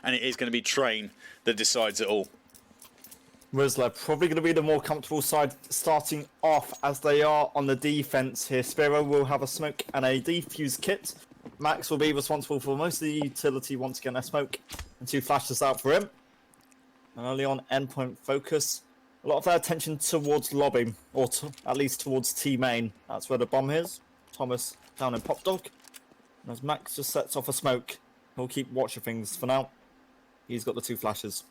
and it is going to be Train that decides it all. Wisla probably going to be the more comfortable side starting off as they are on the defense here. Spiro will have a smoke and a defuse kit. Max will be responsible for most of the utility once again. A smoke and 2 flashes out for him. And early on, Endpoint focus. A lot of their attention towards lobby, or at least towards T main. That's where the bomb is. Thomas down in Pop Dog. And as Max just sets off a smoke, he'll keep watching things for now. He's got the 2 flashes.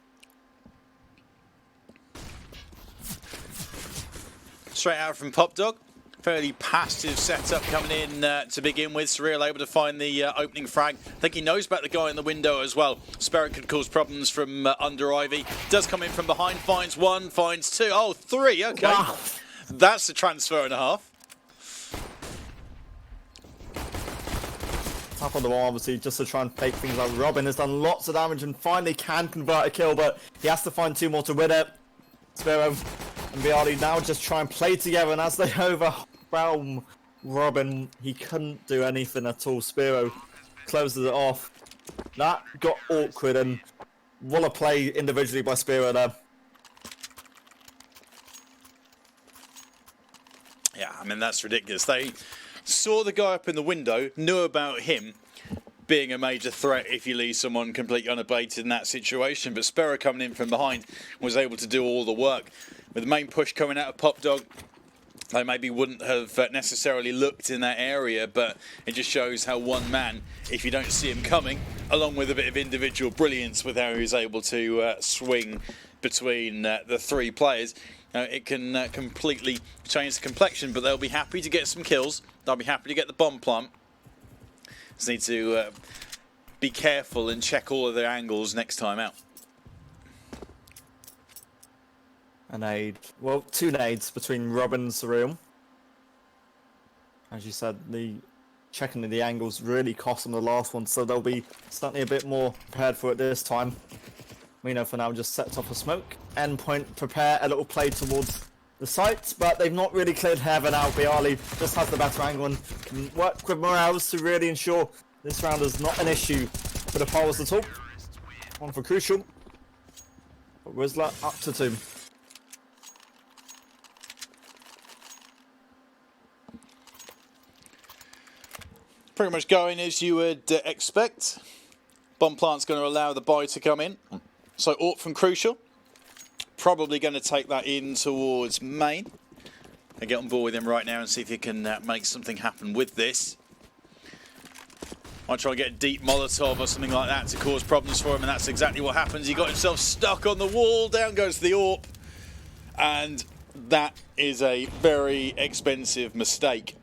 Straight out from Pop Dog. Fairly passive setup coming in to begin with. Surreal able to find the opening frag. I think he knows about the guy in the window as well. Sperry could cause problems from under Ivy. Does come in from behind, finds 1, finds 2. Oh, 3, okay. Wow. That's a transfer and a half. Tap on the wall, obviously, just to try and fake things out. Robin has done lots of damage and finally can convert a kill, but he has to find 2 more to win it. Spiro and Bialy now just try and play together, and as they overwhelm Robin, he couldn't do anything at all. Spiro closes it off. That got awkward, and what a play individually by Spiro there. Yeah, I mean, that's ridiculous. They saw the guy up in the window, knew about him being a major threat if you leave someone completely unabated in that situation, but Sparrow coming in from behind was able to do all the work. With the main push coming out of Pop Dog, they maybe wouldn't have necessarily looked in that area, but it just shows how one man, if you don't see him coming, along with a bit of individual brilliance with how he was able to swing between the 3 players, it can completely change the complexion. But they'll be happy to get some kills. They'll be happy to get the bomb plant. Just need to be careful and check all of their angles next time out. A nade. Well, 2 nades between Robin and Surreal. As you said, the checking the angles really cost them the last one, so they'll be certainly a bit more prepared for it this time. Mino for now just sets off a smoke. Endpoint prepare a little play towards the site, but they've not really cleared Heaven out. Bialy just has the better angle and can work with Morales to really ensure this round is not an issue for the Poles at all. 1 for Crucial. But Wisla up to 2. Pretty much going as you would expect. Bomb plant's going to allow the buy to come in. So AWP from Crucial. Probably going to take that in towards main. And get on board with him right now and see if he can make something happen with this. Might try and get a deep Molotov or something like that to cause problems for him, and that's exactly what happens. He got himself stuck on the wall. Down goes the AWP. And that is a very expensive mistake.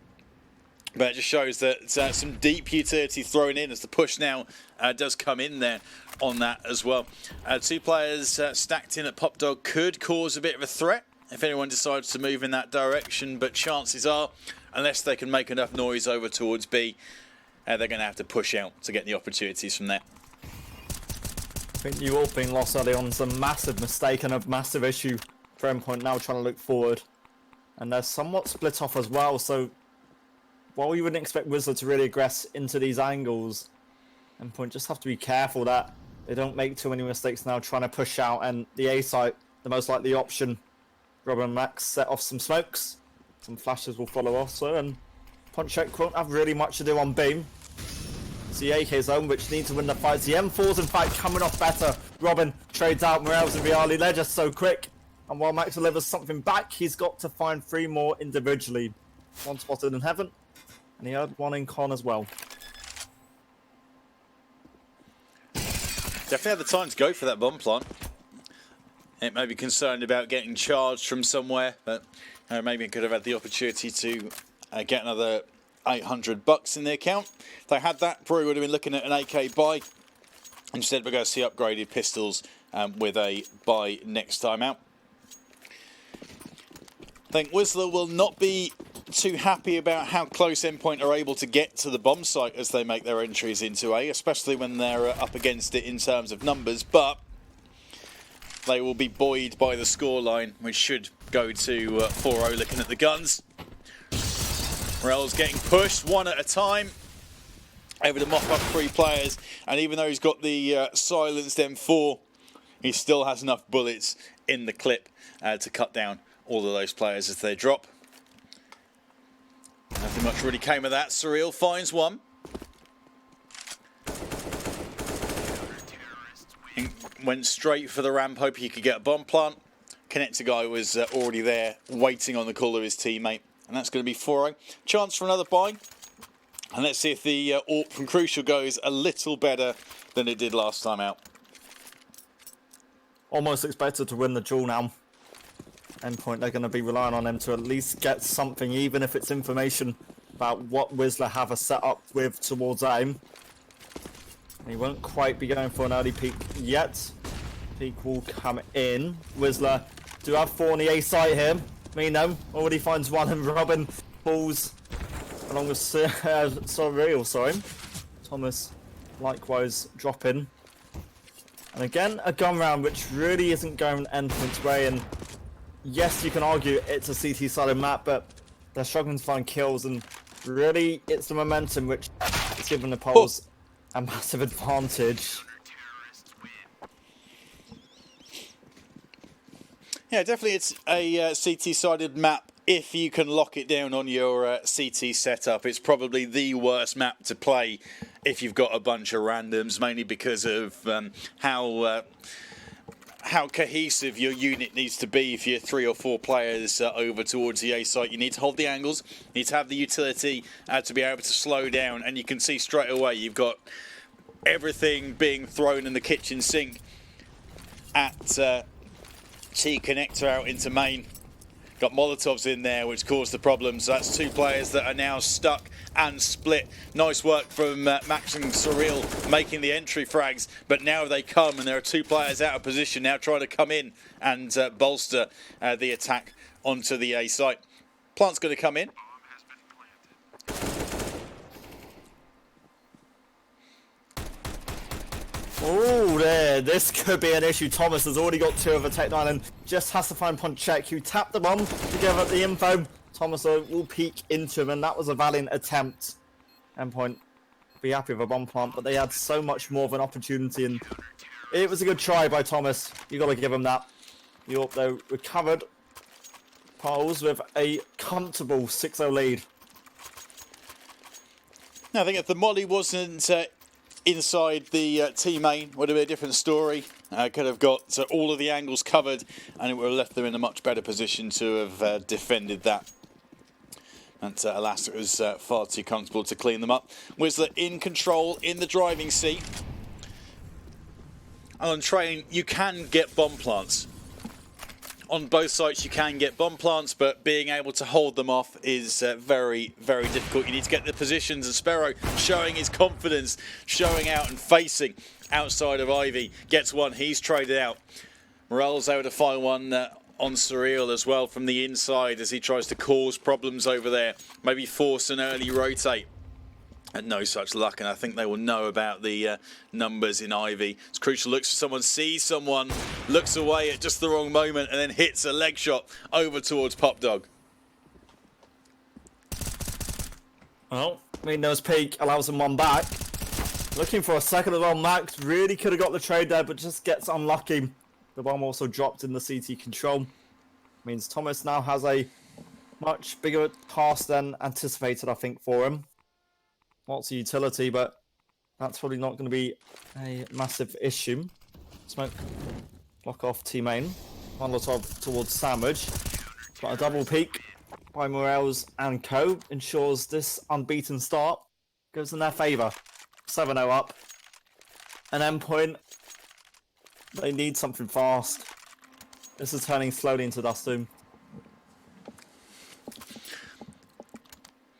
But it just shows that some deep utility thrown in as the push now does come in there on that as well. 2 players stacked in at Pop Dog could cause a bit of a threat if anyone decides to move in that direction, but chances are, unless they can make enough noise over towards B, they're going to have to push out to get the opportunities from there. I think you all being lost early on is a massive mistake and a massive issue for Endpoint now trying to look forward. And they're somewhat split off as well, so while you wouldn't expect Wisla to really aggress into these angles, Endpoint just have to be careful that they don't make too many mistakes now trying to push out, and the A site, the most likely option. Robin and Max set off some smokes. Some flashes will follow also, and Ponchek won't have really much to do on B. It's the AK zone, which needs to win the fights. The M4s, in fact, coming off better. Robin trades out Morales and Bialy. They're just so quick. And while Max delivers something back, he's got to find 3 more individually. 1 spotted in Heaven. And he had 1 in Con as well. Definitely had the time to go for that bomb plant. It may be concerned about getting charged from somewhere, but maybe it could have had the opportunity to get another $800 in the account. If they had that, probably would have been looking at an AK buy. Instead, we're going to see upgraded pistols with a buy next time out. I think Wisla will not be too happy about how close Endpoint are able to get to the bomb site as they make their entries into A, especially when they're up against it in terms of numbers, but they will be buoyed by the scoreline, which should go to 4-0 looking at the guns. Morel's getting pushed 1 at a time. able to mop up 3 players, and even though he's got the silenced M4, he still has enough bullets in the clip to cut down all of those players as they drop. Nothing much really came of that. Surreal finds one. And went straight for the ramp, hoping he could get a bomb plant. Connector guy was already there, waiting on the call of his teammate. And that's going to be 4-0. Chance for another buy. And let's see if the AWP from Crucial goes a little better than it did last time out. Almost expected to win the duel now. Endpoint, they're going to be relying on him to at least get something, even if it's information about what Wisla have a set up with towards aim. He won't quite be going for an early peek yet. Peek will come in. Wisla do have 4 on the A site here. Mino already finds one, and Robin falls along with sorry. Thomas likewise dropping. And again, a gun round which really isn't going Endpoint's way. And yes, you can argue it's a CT-sided map, but they're struggling to find kills, and really it's the momentum which is giving the Poles a massive advantage. Yeah, definitely it's a CT-sided map if you can lock it down on your CT setup. It's probably the worst map to play if you've got a bunch of randoms, mainly because of how cohesive your unit needs to be. If you're 3 or 4 players over towards the A site, you need to hold the angles, you need to have the utility to be able to slow down, and you can see straight away you've got everything being thrown in the kitchen sink at T connector out into main. Got Molotovs in there, which caused the problem. So that's 2 players that are now stuck and split. Nice work from Max and Surreal making the entry frags. But now they come, and there are 2 players out of position now trying to come in and bolster the attack onto the A site. Plant's going to come in. Oh, there. This could be an issue. Thomas has already got 2 of a Tech 9 and just has to find Ponchek, who tapped the bomb to give up the info. Thomas will peek into him, and that was a valiant attempt. Endpoint be happy with a bomb plant, but they had so much more of an opportunity, and it was a good try by Thomas. You got to give him that. York, though, recovered. Poles with a comfortable 6-0 lead. Now, I think if the molly wasn't inside the T main, would have been a different story. Could have got all of the angles covered, and it would have left them in a much better position to have defended that. And alas, it was far too comfortable to clean them up. Wisla in control in the driving seat. On train, you can get bomb plants. On both sites you can get bomb plants, but being able to hold them off is very, very difficult. You need to get the positions, and Sparrow showing his confidence, showing out and facing outside of Ivy. Gets one, he's traded out. Morel's able to find one on Surreal as well from the inside as he tries to cause problems over there. Maybe force an early rotate. And no such luck, and I think they will know about the numbers in Ivy. It's Crucial, looks for someone, sees someone, looks away at just the wrong moment, and then hits a leg shot over towards Pop Dog. Well, Mino's peek allows him one back. Looking for a second as well. Max really could have got the trade there, but just gets unlucky. The bomb also dropped in the CT control. Means Thomas now has a much bigger task than anticipated, I think, for him. Lots of utility, but that's probably not going to be a massive issue. Smoke, block off T-main. Molotov towards Sandwich. Got a double peek by Morels and co. Ensures this unbeaten start goes in their favour. 7-0 up. An Endpoint. They need something fast. This is turning slowly into Dust Doom.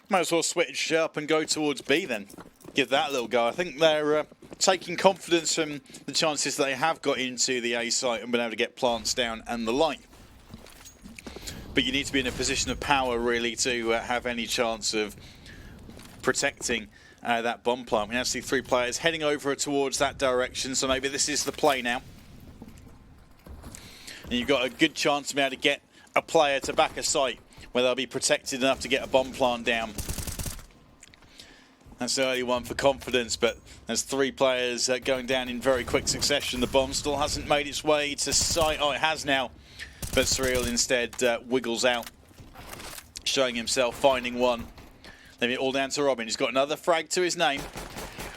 Might as well switch up and go towards B then. Give that a little go. I think they're taking confidence from the chances that they have got into the A site and been able to get plants down and the like. But you need to be in a position of power really to have any chance of protecting that bomb plant. We now see 3 players heading over towards that direction, so maybe this is the play now. And you've got a good chance to be able to get a player to back a site where they'll be protected enough to get a bomb plant down. That's the early one for confidence, but there's 3 players going down in very quick succession. The bomb still hasn't made its way to site. Oh, it has now. But Surreal instead wiggles out, showing himself, finding one. Leaving it all down to Robin. He's got another frag to his name.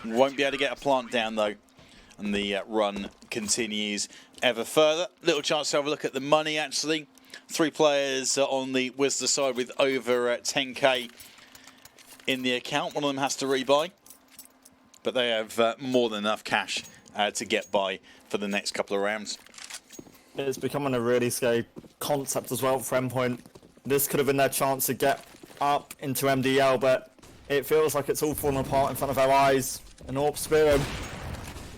Won't be able to get a plant down, though. And the run continues ever further. Little chance to have a look at the money, actually. 3 players on the Wisla side with over 10k in the account. One of them has to rebuy, but they have more than enough cash to get by for the next couple of rounds. It's becoming a really scary concept as well for Endpoint. This could have been their chance to get up into MDL, but it feels like it's all falling apart in front of our eyes. And Orp Spiro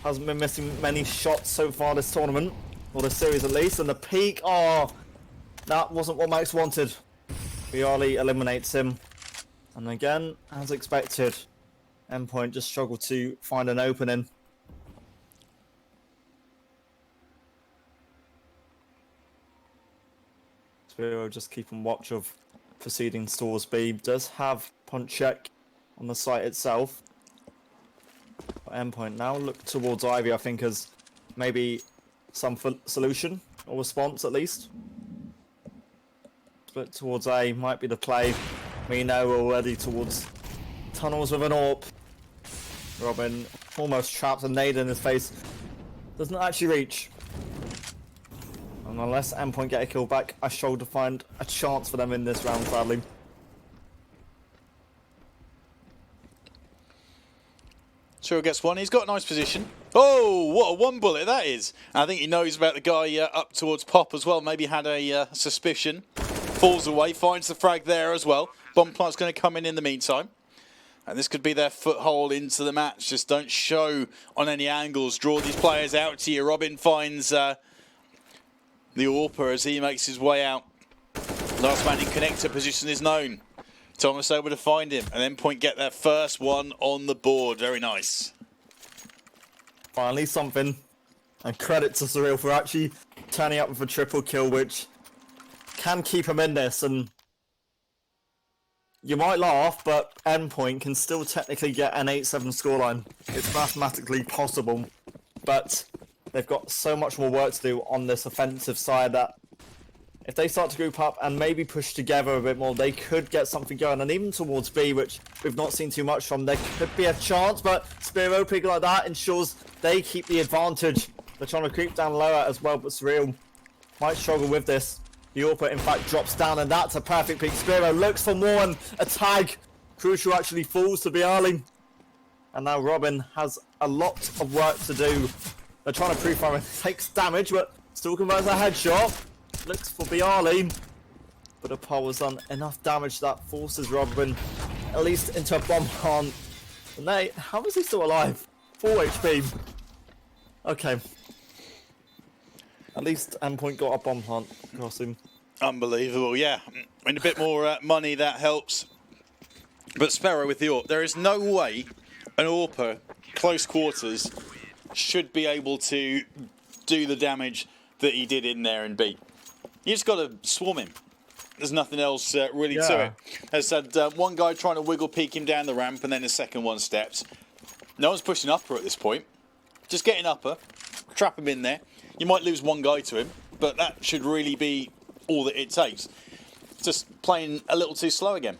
hasn't been missing many shots so far this tournament, or this series at least. And the peak, oh, that wasn't what Max wanted. Bialy eliminates him. And again, as expected, Endpoint just struggled to find an opening. Spiro just keeping watch of proceeding towards B. Does have punch check on the site itself. But Endpoint now look towards Ivy, I think, as maybe some solution or response at least. Split towards A might be the play. We know already towards tunnels with an AWP. Robin almost trapped, a nade in his face. Doesn't actually reach. And unless Endpoint get a kill back, I struggle to find a chance for them in this round, sadly. Sure gets one. He's got a nice position. Oh, what a one bullet that is. And I think he knows about the guy up towards Pop as well. Maybe had a suspicion. Falls away, finds the frag there as well. Bomb plant's going to come in the meantime. And this could be their foothold into the match. Just don't show on any angles. Draw these players out to you. Robin finds the AWPer as he makes his way out. Last man in connector position is known. Thomas able to find him. And Endpoint get their first one on the board. Very nice. Finally something. And credit to Surreal for actually turning up with a triple kill, which can keep him in this. And you might laugh, but Endpoint can still technically get an 8-7 scoreline. It's mathematically possible, but they've got so much more work to do on this offensive side that if they start to group up and maybe push together a bit more, they could get something going. And even towards B, which we've not seen too much from, there could be a chance, but Spiro picking like that ensures they keep the advantage. They're trying to creep down lower as well, but Surreal might struggle with this. The AWPer, in fact, drops down, and that's a perfect pick. Spiro looks for more, and a tag. Crucial actually falls to Bialy. And now Robin has a lot of work to do. They're trying to pre-fire and takes damage, but still converts a headshot. Looks for Bialy. But a pole has done enough damage that forces Robin at least into a bomb hunt. And how is he still alive? 4 HP. Okay. At least Endpoint got a bomb hunt across him. Unbelievable, yeah. And a bit more money, that helps. But Sparrow with the AWP. There is no way an AWPer, close quarters, should be able to do the damage that he did in there in B. You just got to swarm him. There's nothing else really to it. As I said, one guy trying to wiggle peek him down the ramp, and then the second one steps. No one's pushing upper at this point. Just getting upper, trap him in there. You might lose one guy to him, but that should really be all that it takes. Just playing a little too slow again.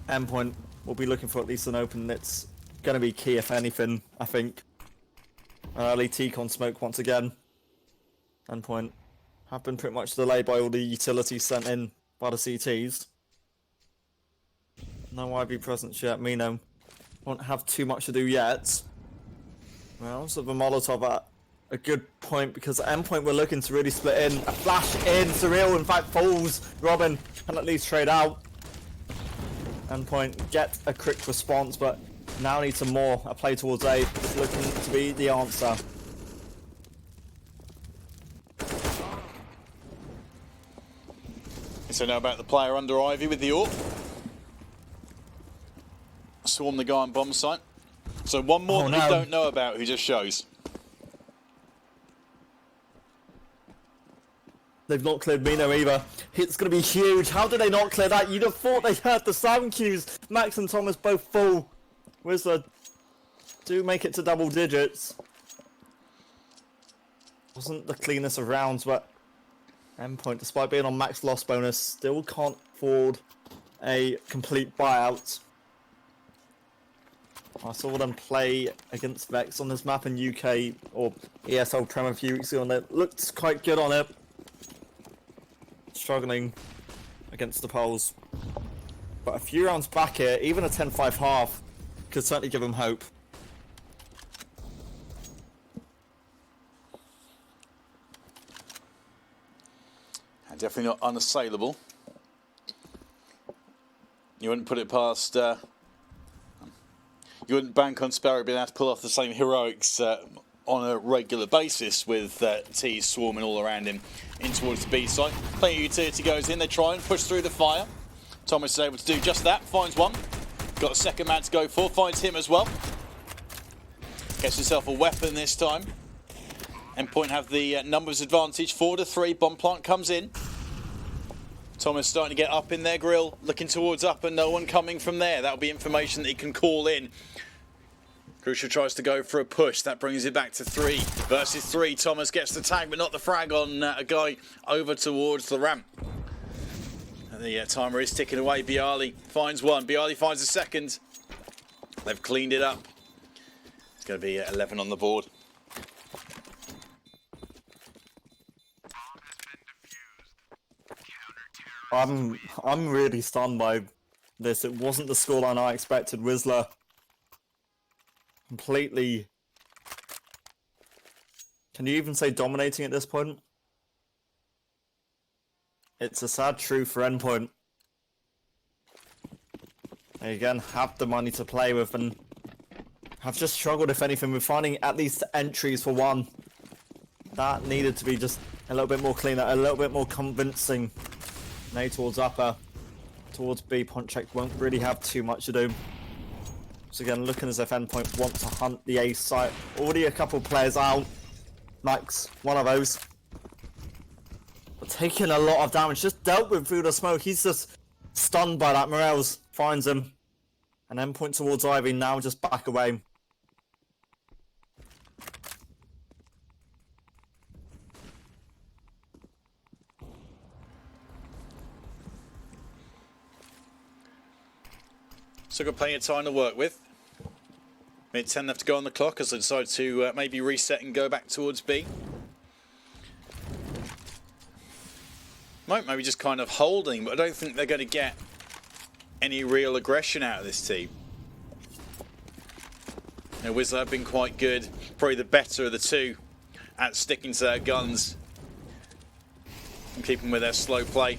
Endpoint will be looking for at least an open. It's going to be key, if anything, I think. Early T-con smoke once again. Endpoint have been pretty much delayed by all the utilities sent in by the CTs. No IB presence yet. Mino won't have too much to do yet. Well, so the Molotov at a good point, because at Endpoint we're looking to really split in. A flash in. Surreal, in fact, falls. Robin can at least trade out. Endpoint get a quick response, but now need some more. A play towards A is looking to be the answer. So now about the player under Ivy with the AWP. swarm the guy on bomb site. So one more that we don't know about who just shows. They've not cleared Mino either. It's going to be huge. How did they not clear that? You'd have thought they had the sound cues. Max and Thomas both full. Wisla do make it to double digits. Wasn't the cleanest of rounds, but Endpoint, despite being on max loss bonus, still can't afford a complete buyout. I saw them play against Vex on this map in UK or ESL Prem a few weeks ago, and it looked quite good on it. Struggling against the Poles. But a few rounds back here, even a 10-5 half could certainly give them hope. Definitely not unassailable. You wouldn't put it past... you wouldn't bank on Sparrow being able to pull off the same heroics on a regular basis with T's swarming all around him in towards the B site. Plenty of utility goes in, they try and push through the fire. Thomas is able to do just that, finds one. Got a second man to go for, finds him as well. Gets himself a weapon this time. Endpoint have the numbers advantage, 4-3, bomb plant comes in. Thomas starting to get up in their grill, looking towards up and no one coming from there. That'll be information that he can call in. Crucial tries to go for a push. That brings it back to 3 versus 3. Thomas gets the tag, but not the frag on a guy over towards the ramp. And the timer is ticking away. Bialy finds one. Bialy finds a second. They've cleaned it up. It's going to be 11 on the board. I'm really stunned by this. It wasn't the scoreline I expected. Wisla completely, can you even say dominating at this point? It's a sad truth for Endpoint. They again have the money to play with and have just struggled, if anything, with finding at least entries for one. That needed to be just a little bit more cleaner, a little bit more convincing. A towards upper, towards B, point check won't really have too much to do. So again, looking as if Endpoint want to hunt the A site. Already a couple players out. Max, one of those. But taking a lot of damage, just dealt with through the smoke. He's just stunned by that. Morales finds him. And Endpoint towards Ivy, now just back away. So got plenty of time to work with. Minute 10 left to go on the clock as they decide to maybe reset and go back towards B. Maybe just kind of holding, but I don't think they're going to get any real aggression out of this team. You know, Wisla have been quite good, probably the better of the two at sticking to their guns and keeping with their slow play.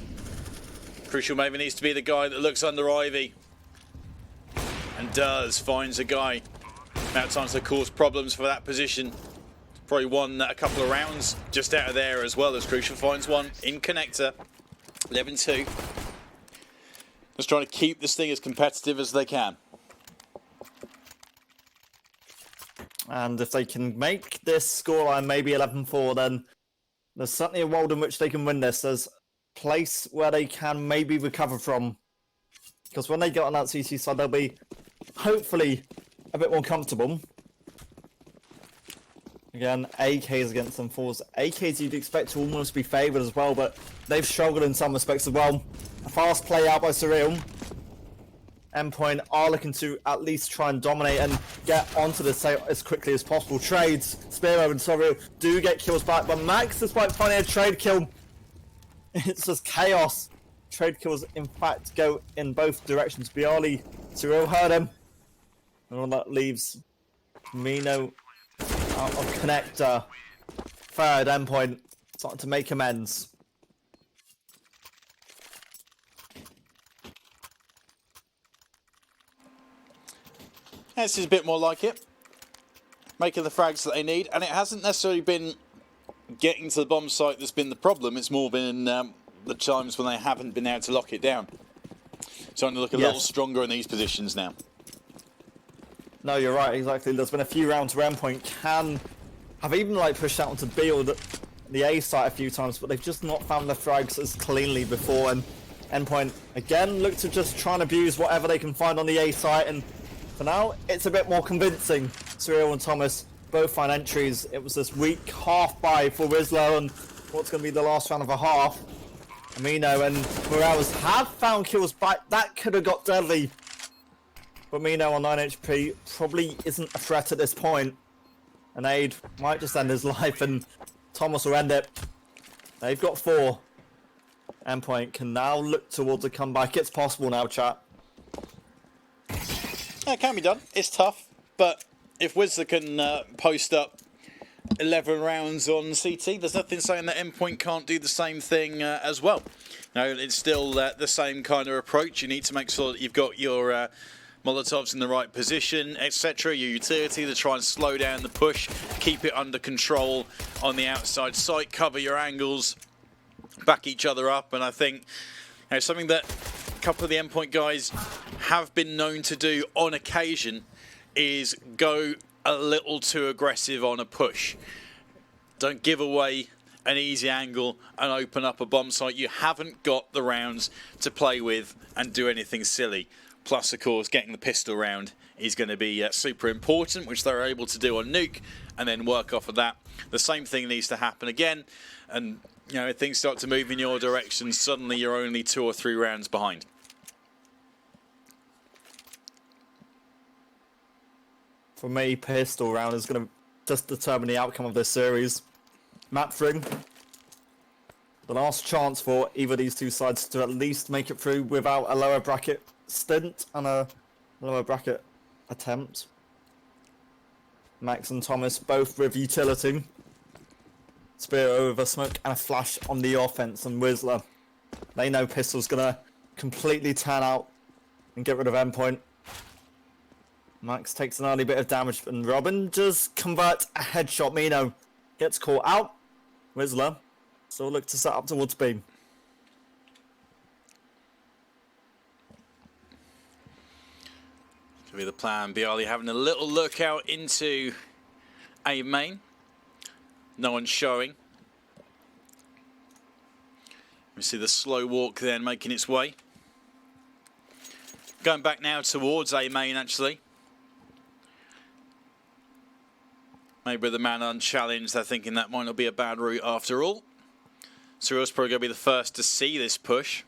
Crucial maybe needs to be the guy that looks under Ivy. And does, finds a guy. Amount of times they cause problems for that position. Probably won a couple of rounds just out of there as well as Crucial finds one in connector. 11-2. Just trying to keep this thing as competitive as they can. And if they can make this scoreline maybe 11-4, then there's certainly a world in which they can win this. There's a place where they can maybe recover from. Because when they get on that CC side, they'll be hopefully a bit more comfortable. Again, AKs against them fours. AKs you'd expect to almost be favoured as well, but they've struggled in some respects as well. A fast play out by Surreal. Endpoint are looking to at least try and dominate and get onto the site as quickly as possible. Trades, Spearo and Surreal do get kills back, but Max, despite finding a trade kill, it's just chaos. Trade kills, in fact, go in both directions. Bialy, Surreal heard him. And all that leaves Mino out of connector. Third Endpoint, starting to make amends. This is a bit more like it. Making the frags that they need, and it hasn't necessarily been getting to the bomb site that's been the problem. It's more been the times when they haven't been able to lock it down. Starting to look a little stronger in these positions now. No, you're right, exactly. There's been a few rounds where Endpoint can have even like pushed out onto B or the A site a few times, but they've just not found the frags as cleanly before. And Endpoint again look to just try and abuse whatever they can find on the A site. And for now, it's a bit more convincing. Surreal and Thomas both find entries. It was this weak half buy for Wisla, and what's going to be the last round of a half. Amino and Morales have found kills back. That could have got deadly. But Mino on 9 HP probably isn't a threat at this point. An aid might just end his life and Thomas will end it. They've got 4. Endpoint can now look towards a comeback. It's possible now, chat. It can be done. It's tough. But if Wisla can post up 11 rounds on CT, there's nothing saying that Endpoint can't do the same thing as well. No, it's still the same kind of approach. You need to make sure that you've got your Molotovs in the right position, etc. Your utility to try and slow down the push, keep it under control on the outside site, cover your angles, back each other up. And I think something that a couple of the Endpoint guys have been known to do on occasion is go a little too aggressive on a push. Don't give away an easy angle and open up a bomb site. You haven't got the rounds to play with and do anything silly. Plus, of course, getting the pistol round is going to be super important, which they're able to do on Nuke, and then work off of that. The same thing needs to happen again, and if things start to move in your direction, suddenly you're only 2 or 3 rounds behind. For me, pistol round is going to just determine the outcome of this series. Map 3. The last chance for either of these two sides to at least make it through without a lower bracket stint and a lower bracket attempt. Max and Thomas both with utility. Spear over smoke and a flash on the offense, and Wisla, they know pistol's gonna completely turn out and get rid of Endpoint. Max takes an early bit of damage, and Robin just converts a headshot. Mino gets caught out. Wisla still look to set up towards B. Could be the plan. Bialy having a little look out into A main. No one showing. We see the slow walk then making its way. Going back now towards A main actually. Maybe the man unchallenged, they're thinking that might not be a bad route after all. Cyril's probably going to be the first to see this push.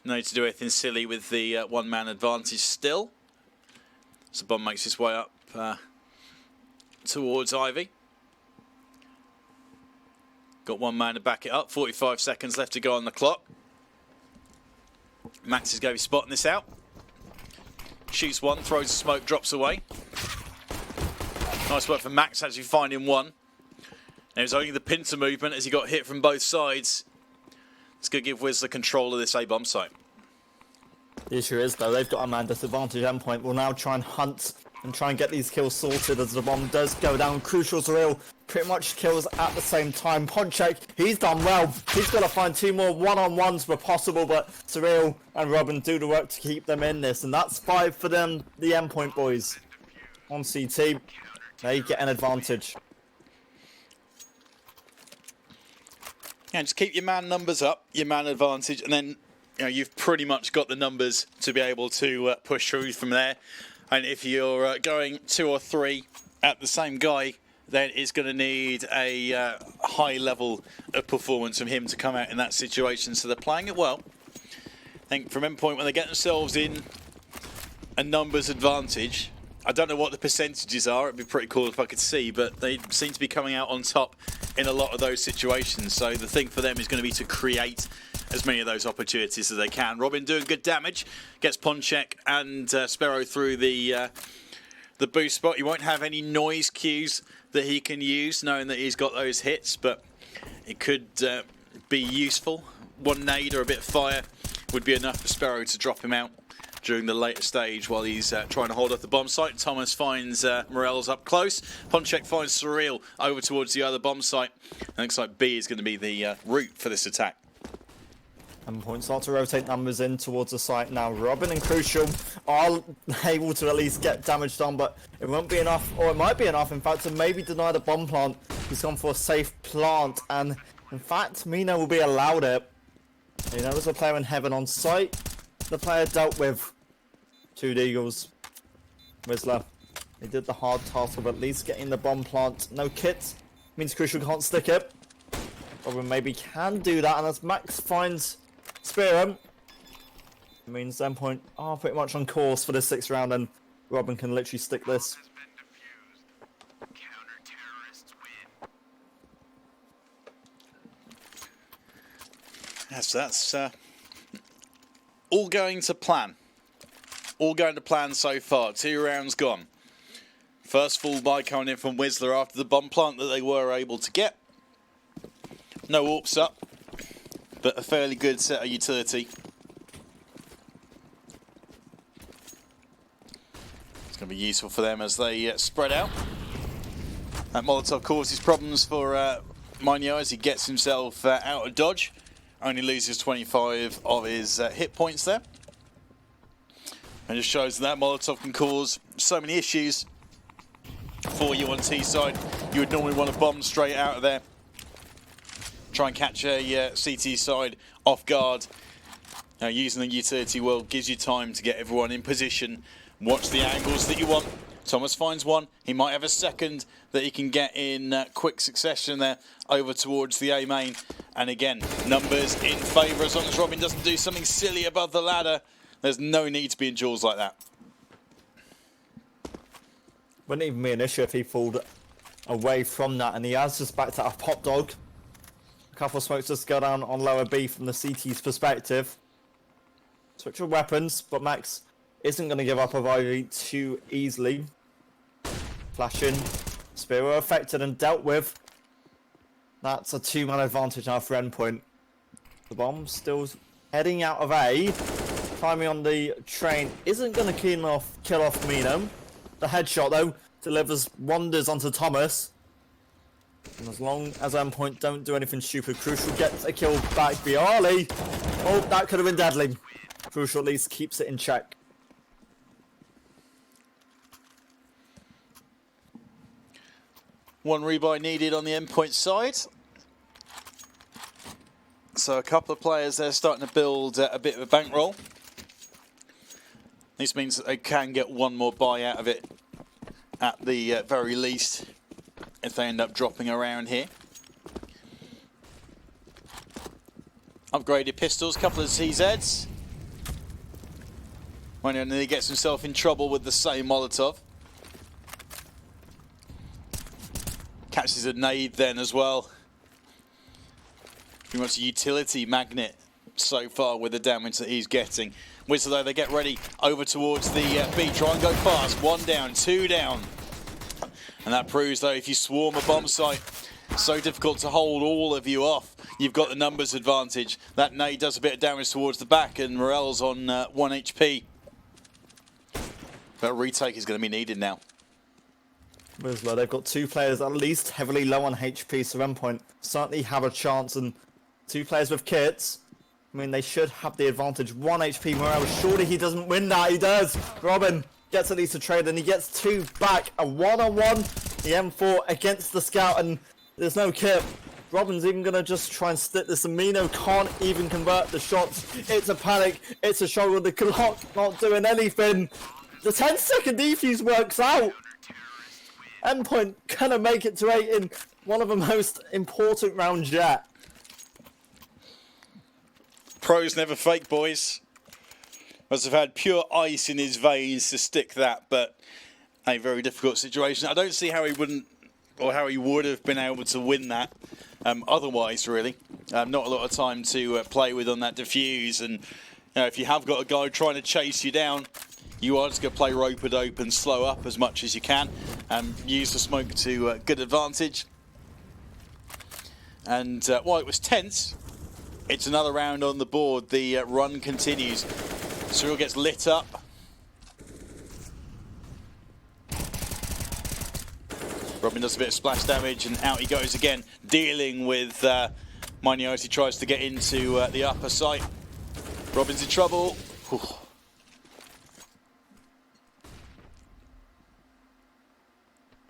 No need to do anything silly with the one-man advantage still. So Bomb makes his way up towards Ivy. Got one man to back it up. 45 seconds left to go on the clock. Max is going to be spotting this out. Shoots one, throws a smoke, drops away. Nice work for Max, actually finding one. It was only the pincer movement as he got hit from both sides. It's going to give Wisla control of this A-bomb site. The issue is, though, they've got a man disadvantage. Endpoint will now try and hunt and try and get these kills sorted as the bomb does go down. Crucial Surreal pretty much kills at the same time. Ponchek, he's done well. He's got to find 2 more one-on-ones where possible, but Surreal and Robin do the work to keep them in this. And that's 5 for them, the Endpoint boys. On CT, they get an advantage. Yeah, just keep your man numbers up, your man advantage, and then you've pretty much got the numbers to be able to push through from there. And if you're going 2 or 3 at the same guy, then it's going to need a high level of performance from him to come out in that situation. So they're playing it well. I think from Endpoint, when they get themselves in a numbers advantage, I don't know what the percentages are. It'd be pretty cool if I could see, but they seem to be coming out on top in a lot of those situations. So the thing for them is going to be to create as many of those opportunities as they can. Robin doing good damage, gets Ponchek and Sparrow through the boost spot. He won't have any noise cues that he can use, knowing that he's got those hits, but it could be useful. One nade or a bit of fire would be enough for Sparrow to drop him out during the later stage while he's trying to hold off the bomb site. Thomas finds Morels up close. Ponchek finds Surreal over towards the other bomb site. And looks like B is going to be the route for this attack. Endpoint start to rotate numbers in towards the site now. Robin and Crucial are able to at least get damage done, but it won't be enough, or it might be enough, in fact, to maybe deny the bomb plant. He's gone for a safe plant, and in fact, Mino will be allowed it. You know, there's a player in heaven on site. The player dealt with 2 Deagles. Wisla. He did the hard task of at least getting the bomb plant. No kit. Means Crucial can't stick it. Robin maybe can do that, and as Max finds Spearham, it means Endpoint are pretty much on course for the 6th round, and Robin can literally stick this. Yes, that's all going to plan. All going to plan so far. 2 rounds gone. First full buy coming in from Wisla after the bomb plant that they were able to get. No AWPs up, but a fairly good set of utility. It's going to be useful for them as they spread out. That Molotov causes problems for Minio as he gets himself out of dodge. Only loses 25 of his hit points there. And just shows that Molotov can cause so many issues for you on T side. You would normally want to bomb straight out of there. Try and catch a CT side off guard. Now, using the utility world gives you time to get everyone in position. Watch the angles that you want. Thomas finds one. He might have a second that he can get in quick succession there over towards the A main. And again, numbers in favour. As long as Robin doesn't do something silly above the ladder, there's no need to be in duels like that. Wouldn't even be an issue if he pulled away from that, and he has just backed out a pop dog. A couple of smokes just go down on lower B from the CT's perspective. Switch of weapons, but Max isn't going to give up a Ivy too easily. Flashing. Spiro affected and dealt with. That's a 2-man advantage now for Endpoint. The bomb still heading out of A. Climbing on the train isn't going to kill off Mino. The headshot, though, delivers wonders onto Thomas. And as long as Endpoint don't do anything stupid, Crucial gets a kill back. Bialy. Oh, that could have been deadly. Crucial at least keeps it in check. One rebuy needed on the Endpoint side. So a couple of players there starting to build a bit of a bankroll. This means that they can get one more buy out of it at the very least if they end up dropping around here. Upgraded pistols, couple of CZs. And then he gets himself in trouble with the same Molotov. Catches a nade then as well. Pretty much a utility magnet so far with the damage that he's getting. Wisla, though, they get ready over towards the B. Try and go fast. 1 down, 2 down. And that proves, though, if you swarm a bomb site, so difficult to hold all of you off. You've got the numbers advantage. That nade does a bit of damage towards the back, and Morel's on 1 HP. But a retake is going to be needed now. Wisla, they've got 2 players at least heavily low on HP, so Endpoint certainly have a chance, and 2 players with kits. I mean, they should have the advantage. 1 HP Morel, surely he doesn't win that. He does. Robin gets at least a trade, and he gets 2 back. A 1-on-1. The M4 against the scout, and there's no kit. Robin's even going to just try and stick this. Amino can't even convert the shots. It's a panic. It's a struggle. The clock not doing anything. The 10-second defuse works out. Endpoint gonna make it to 8 in one of the most important rounds yet. Pros never fake, boys. Must have had pure ice in his veins to stick that, but a very difficult situation. I don't see how he wouldn't, or how he would have been able to win that otherwise, really. Not a lot of time to play with on that defuse, and you know, if you have got a guy trying to chase you down, you are just going to play rope-a-dope and slow up as much as you can. Use the smoke to good advantage. And while it was tense, it's another round on the board. The run continues. Cyril gets lit up. Robin does a bit of splash damage, and out he goes again, dealing with Minio as he tries to get into the upper site. Robin's in trouble. Whew.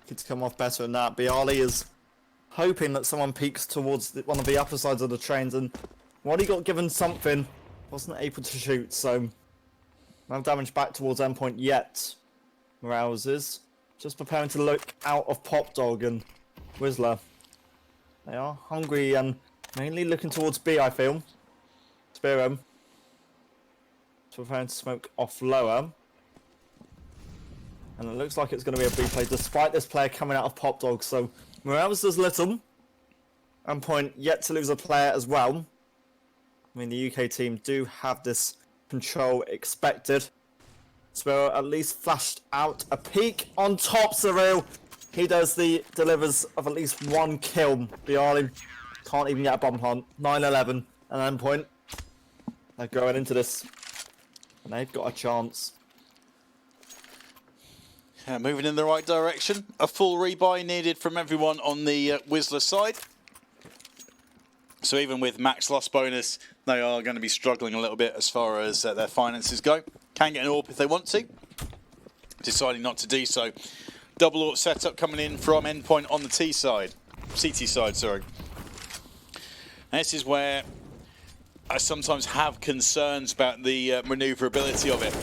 Could come off better than that. Bialy is hoping that someone peeks towards one of the upper sides of the trains, and while he got given something, wasn't able to shoot, so no damage back towards Endpoint yet. Morales is just preparing to look out of Pop Dog and Wisla. They are hungry and mainly looking towards B, I feel. Spiro preparing to smoke off lower. And it looks like it's going to be a B play despite this player coming out of Pop Dog. So Morales does little. Endpoint yet to lose a player as well. I mean, the UK team do have this control expected. Spiro at least flashed out a peek on top. Surreal. He does the delivers of at least one kill. Bialy can't even get a bomb hunt. 9-11 and Endpoint. They're going into this. And they've got a chance. Yeah, moving in the right direction. A full rebuy needed from everyone on the Wisla side. So even with max loss bonus, they are going to be struggling a little bit as far as their finances go. Can get an AWP if they want to. Deciding not to do so. Double AWP setup coming in from Endpoint on the T side. CT side, sorry. And this is where I sometimes have concerns about the maneuverability of it.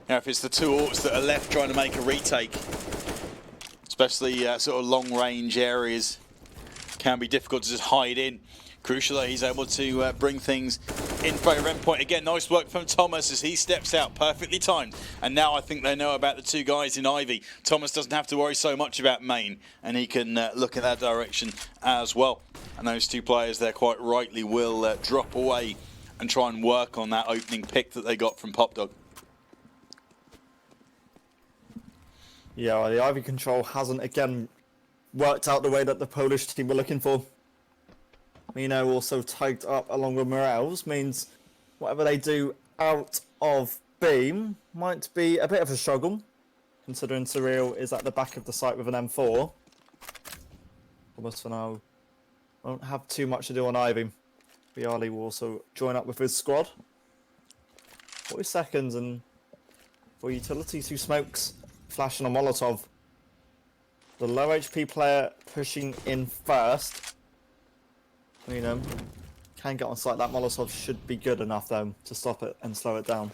Now, if it's the two AWPs that are left trying to make a retake, especially sort of long-range areas, can be difficult to just hide in. Crucial that he's able to bring things in favour of Endpoint. Again, nice work from Thomas as he steps out, perfectly timed. And now I think they know about the two guys in Ivy. Thomas doesn't have to worry so much about main, and he can look in that direction as well. And those two players there quite rightly will drop away and try and work on that opening pick that they got from Pop Dog. Yeah, well, the Ivy control hasn't, again, worked out the way that the Polish team were looking for. Mino also tagged up along with Morales, means whatever they do out of Beam might be a bit of a struggle, considering Surreal is at the back of the site with an M4. Almost for now, won't have too much to do on Ivy. Bialy will also join up with his squad. 40 seconds, and for Utilities who smokes, flashing a Molotov. The low HP player pushing in first. You know, can get on site. That Molotov should be good enough though to stop it and slow it down.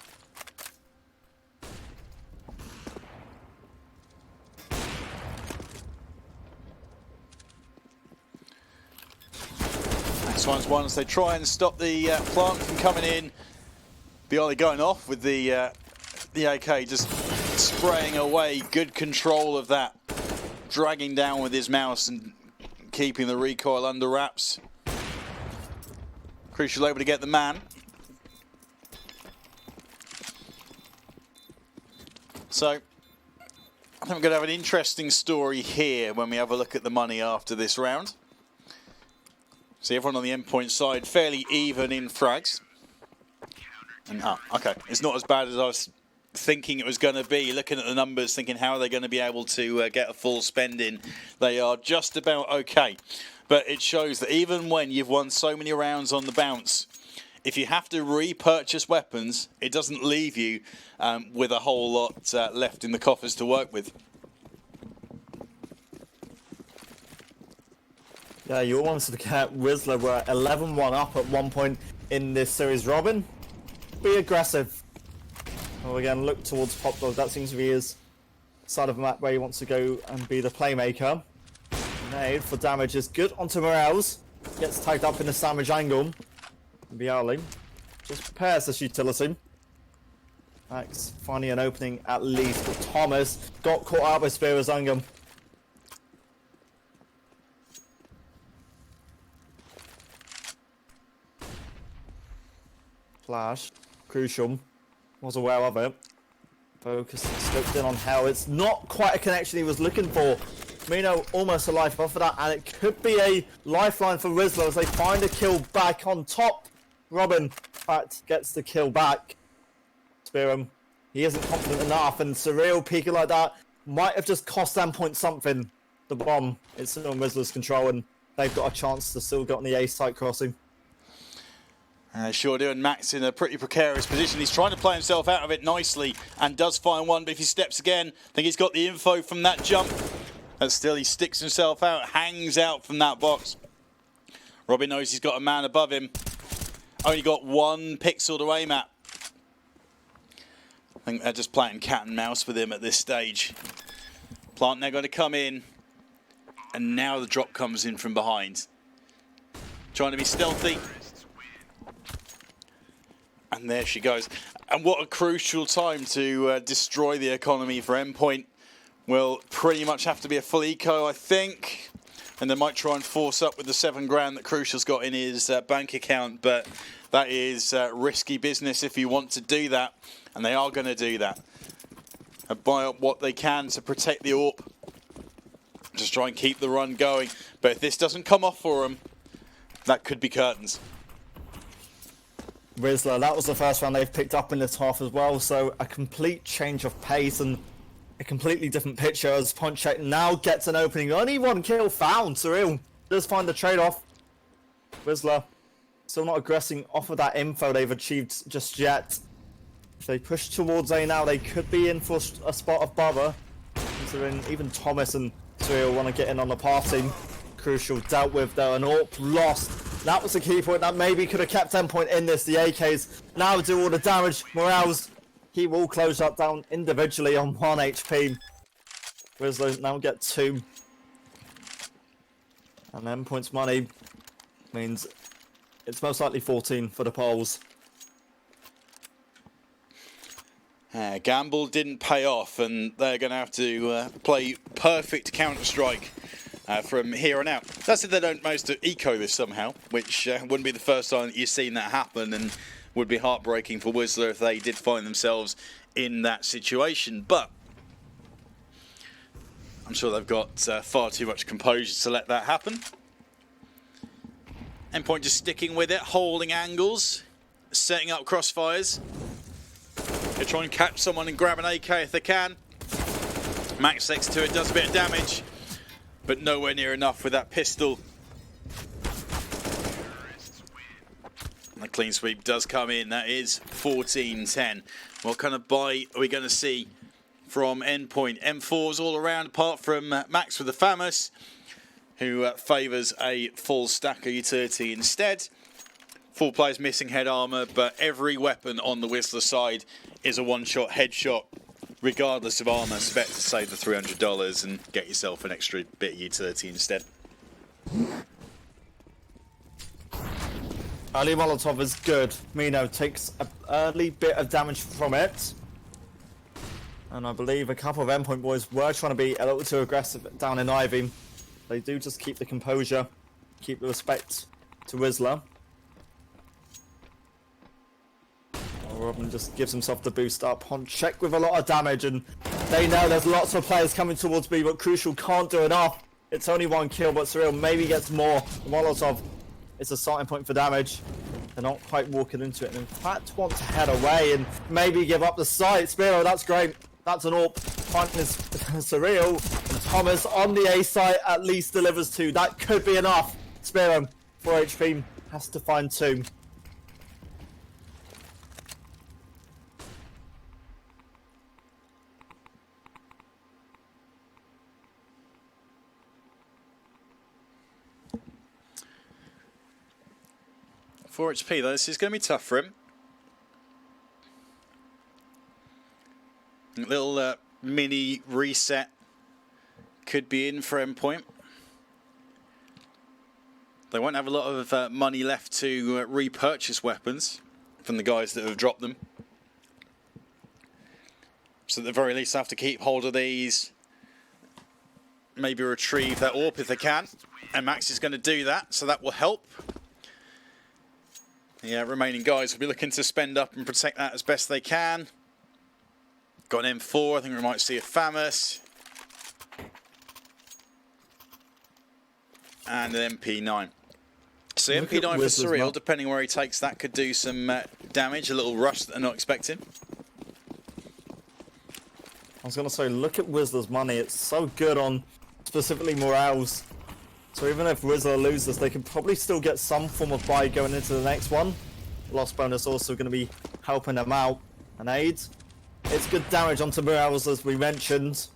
Next one's one as they try and stop the plant from coming in. Bialy going off with the AK, just spraying away. Good control of that. Dragging down with his mouse and keeping the recoil under wraps. Crucial able to get the man. So, I think we're going to have an interesting story here when we have a look at the money after this round. See, everyone on the Endpoint side fairly even in frags. And, okay, it's not as bad as I was thinking it was going to be. Looking at the numbers, thinking how are they going to be able to get a full spend in. They are just about okay. But it shows that even when you've won so many rounds on the bounce, if you have to repurchase weapons, it doesn't leave you with a whole lot left in the coffers to work with. Yeah, you all wanted to get Wisla were 11-1 up at one point in this series. Robin, be aggressive. Well, again, look towards Pop Dog. That seems to be his side of the map where he wants to go and be the playmaker. Nade for damage is good onto Morales. Gets tagged up in the sandwich angle. Bialy just prepares this utility. Max finding an opening at least, but Thomas got caught out by Spear's Ungum. Flash, crucial. Was aware of it. Focus slipped in on Hell. It's not quite a connection he was looking for. Mino almost a life off of that, and it could be a lifeline for Wisla as they find a kill back on top. Robin, in fact, gets the kill back. Spearham, he isn't confident enough, and Surreal peeking like that might have just cost Endpoint something. The bomb, it's still in Wisla's control, and they've got a chance to still get on the A site crossing. Sure do, and Max in a pretty precarious position. He's trying to play himself out of it nicely and does find one, but if he steps again, I think he's got the info from that jump. But still, he sticks himself out, hangs out from that box. Robin knows he's got a man above him. Only got one pixel to aim at. I think they're just playing cat and mouse with him at this stage. Plant now going to come in, and now the drop comes in from behind. Trying to be stealthy. And there she goes. And what a crucial time to destroy the economy for Endpoint. Will pretty much have to be a full eco, I think. And they might try and force up with the $7 grand that Crucial's got in his bank account. But that is risky business if you want to do that. And they are going to do that. And buy up what they can to protect the AWP. Just try and keep the run going. But if this doesn't come off for them, that could be curtains. Wisla, that was the first round they've picked up in this half as well, so a complete change of pace and a completely different picture as Ponchek now gets an opening. Only one kill found, Surreal does find the trade-off. Wisla still not aggressing off of that info they've achieved just yet. If they push towards A now, they could be in for a spot of bother, considering even Thomas and Surreal want to get in on the party. Crucial dealt with though, and AWP lost. That was the key point that maybe could have kept Endpoint in this. The AKs now do all the damage. Morales, he will close that down individually on 1 HP. Wisla now get 2. And Endpoint's money means it's most likely 14 for the polls. Gamble didn't pay off, and they're going to have to play perfect Counter-Strike from here on out. That's if they don't manage to eco this somehow, which wouldn't be the first time that you've seen that happen, and would be heartbreaking for Wisla if they did find themselves in that situation. But I'm sure they've got far too much composure to let that happen. Endpoint just sticking with it, holding angles, setting up crossfires. They try and catch someone and grab an AK if they can. Max next to it does a bit of damage, but nowhere near enough with that pistol. The clean sweep does come in. That is 14-10. What kind of buy are we going to see from Endpoint? M4s all around, apart from Max with the FAMAS, who favours a full stack of utility instead. Full players missing head armour, but every weapon on the Wisla side is a one-shot headshot, regardless of armour. Expect to save the $300 and get yourself an extra bit of utility instead. Ali Molotov is good. Mino takes an early bit of damage from it. And I believe a couple of Endpoint boys were trying to be a little too aggressive down in Ivy. They do just keep the composure, keep the respect to Wisla. Robin just gives himself the boost up on check with a lot of damage, and they know there's lots of players coming towards B, but Crucial can't do enough. It's only 1 kill, but Surreal maybe gets more. Molotov is a starting point for damage. They're not quite walking into it, and in fact want to head away and maybe give up the site. Spiro, that's great. That's an AWP. Finding his Surreal. And Thomas on the A site at least delivers 2. That could be enough. Spiro, 4 HP, has to find 2. Four HP though, this is going to be tough for him. A little mini reset could be in for Endpoint. They won't have a lot of money left to repurchase weapons from the guys that have dropped them. So at the very least, have to keep hold of these. Maybe retrieve that AWP if they can. And Max is going to do that, so that will help. Yeah, remaining guys will be looking to spend up and protect that as best they can. Got an M4, I think we might see a FAMAS. And an MP9. So MP9 for Surreal, depending where he takes that, could do some damage. A little rush that they're not expecting. I was going to say, look at Wisla's money. It's so good on specifically Morales. So even if Wisla loses, they can probably still get some form of buy going into the next one. Loss bonus also going to be helping them out. And aid. It's good damage onto Morales, as we mentioned.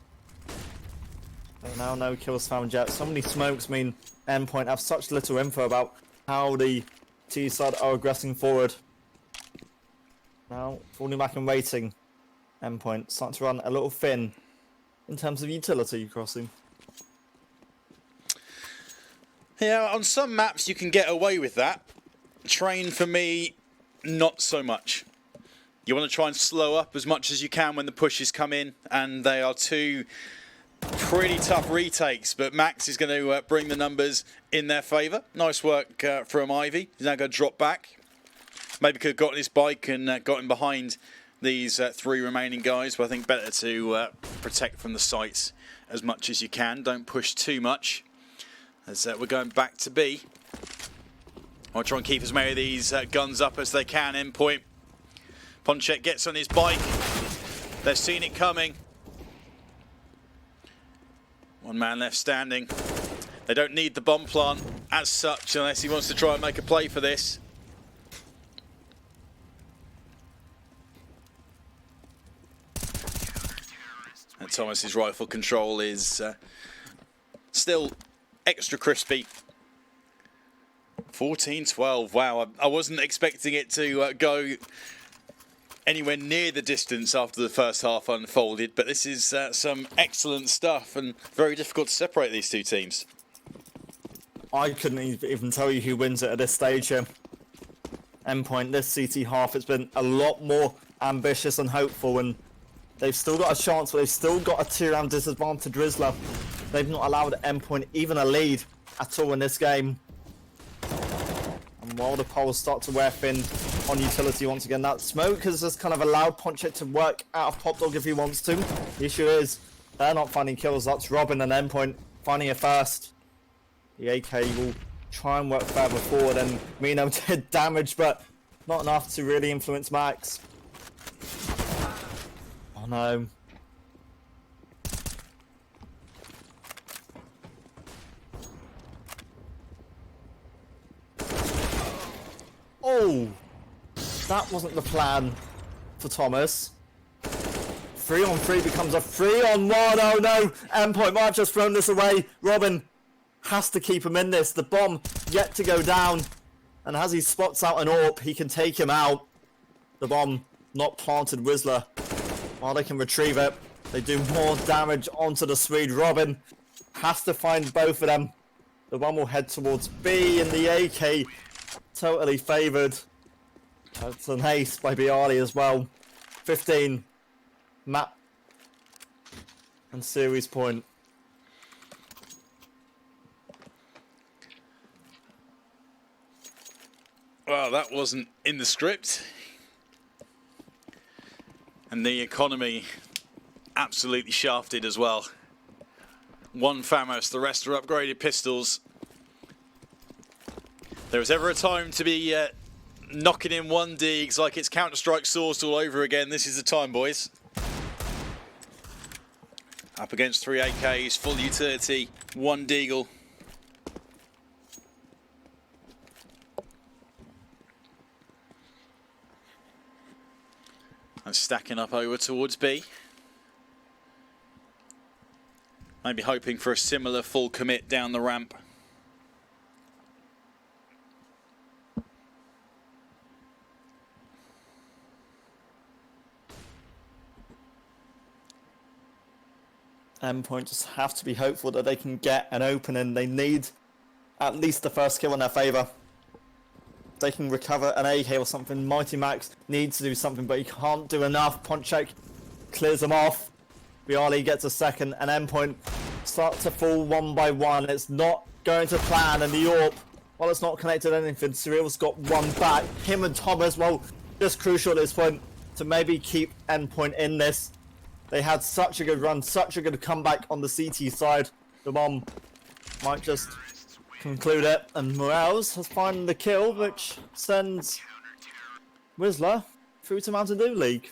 And now no kills found yet. So many smokes mean Endpoint have such little info about how the T side are aggressing forward. Now falling back and waiting. Endpoint starting to run a little thin in terms of utility crossing. Yeah, on some maps you can get away with that. Train for me, not so much. You want to try and slow up as much as you can when the pushes come in, and they are two pretty tough retakes, but Max is going to bring the numbers in their favour. Nice work from Ivy. He's now going to drop back. Maybe could have gotten his bike and gotten behind these three remaining guys, but I think better to protect from the sights as much as you can. Don't push too much, as we're going back to B. I'll try and keep as many of these guns up as they can. Endpoint. Ponchek gets on his bike. They've seen it coming. One man left standing. They don't need the bomb plant as such unless he wants to try and make a play for this. And Thomas's rifle control is still extra crispy. 14-12. Wow, I wasn't expecting it to go anywhere near the distance after the first half unfolded, but this is some excellent stuff and very difficult to separate these two teams. I couldn't even tell you who wins it at this stage here. Endpoint, this CT half, it's been a lot more ambitious and hopeful, and they've still got a chance, but they've still got a 2-round disadvantage. Wisla, they've not allowed Endpoint even a lead at all in this game. And while the poles start to wear thin on utility once again, that smoke has just kind of allowed Ponchek to work out of Pop Dog if he wants to. The issue is they're not finding kills. That's Robin and Endpoint finding it first. The AK will try and work further forward, and Mino did damage, but not enough to really influence Max. Oh no. Oh! That wasn't the plan for Thomas. 3-on-3 becomes a 3-on-1. Oh no! Endpoint might have just thrown this away. Robin has to keep him in this. The bomb yet to go down. And as he spots out an AWP, he can take him out. The bomb not planted. Wisla, while they can retrieve it, they do more damage onto the Swede. Robin has to find both of them. The one will head towards B, and the AK totally favoured. That's an ace by Bialy as well. 15. Map and series point. Well, that wasn't in the script. And the economy absolutely shafted as well. One Famos, the rest are upgraded pistols. There was ever a time to be knocking in 1Deags like it's Counter-Strike sourced all over again. This is the time, boys. Up against 3 AKs, full utility, 1 Deagle. And stacking up over towards B. Maybe hoping for a similar full commit down the ramp. Endpoint just have to be hopeful that they can get an opening. They need at least the first kill in their favour. They can recover an AK or something. Mighty Max needs to do something, but he can't do enough. Ponchek clears them off. Bialy gets a second, and Endpoint start to fall one by one. It's not going to plan, and the AWP, well, it's not connected to anything. Cyril's got one back. Him and Thomas, well, just crucial at this point to maybe keep Endpoint in this. They had such a good run, such a good comeback on the CT side. The bomb might just conclude it, and Morales has found the kill, which sends Wisla through to Mountain Dew League.